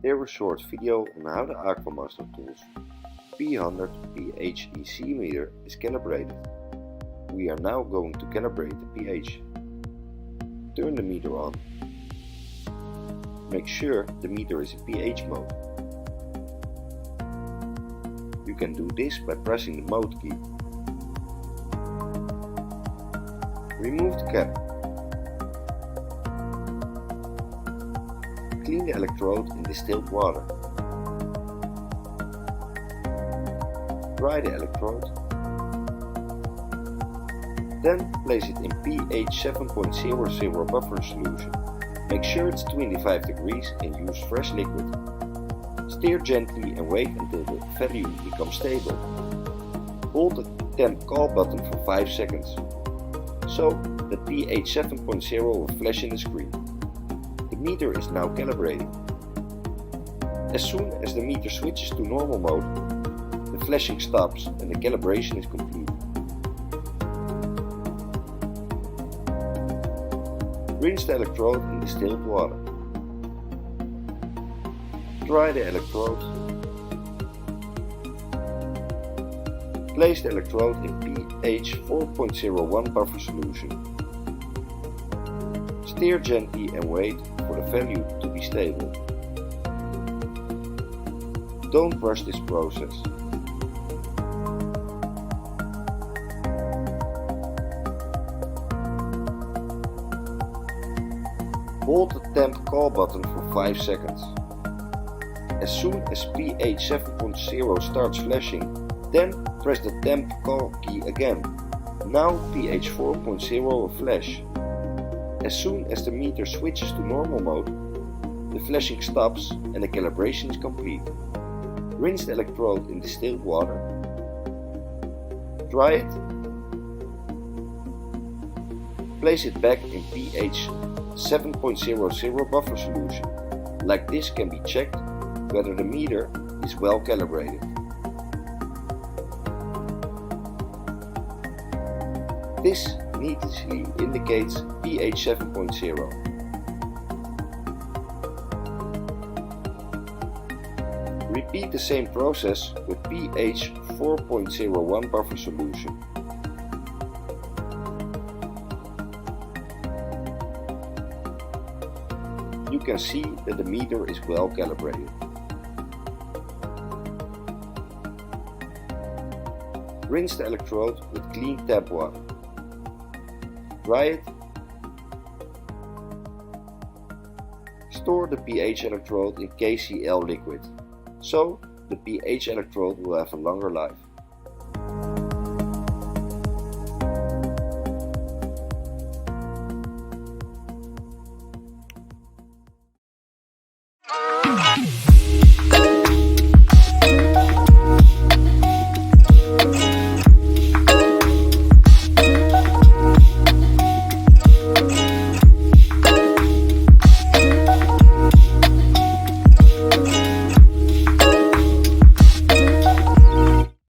There was a short video on how the Aqua Tools P100 pH meter is calibrated. We are now going to calibrate the pH. Turn the meter on. Make sure the meter is in pH mode. You can do this by pressing the mode key. Remove the cap. Clean the electrode in distilled water. Dry the electrode. Then place it in pH 7.00 buffer solution. Make sure it's 25 degrees and use fresh liquid. Stir gently and wait until the value becomes stable. Hold the temp call button for 5 seconds, so that pH 7.0 will flash in the screen. The meter is now calibrating. As soon as the meter switches to normal mode, the flashing stops and the calibration is complete. Rinse the electrode in distilled water. Dry the electrode. Place the electrode in pH 4.01 buffer solution. Stir gently and wait for the value to be stable. Don't rush this process. Hold the temp call button for 5 seconds. As soon as pH 7.0 starts flashing, then press the temp call key again. Now pH 4.0 will flash. As soon as the meter switches to normal mode, the flashing stops and the calibration is complete. Rinse the electrode in distilled water. Dry it. Place it back in pH 7.00 buffer solution. Like this can be checked whether the meter is well calibrated. This neatly indicates pH 7.0. Repeat the same process with pH 4.01 buffer solution. You can see that the meter is well calibrated. Rinse the electrode with clean tap water. Dry it. Store the pH electrode in KCl liquid, so the pH electrode will have a longer life.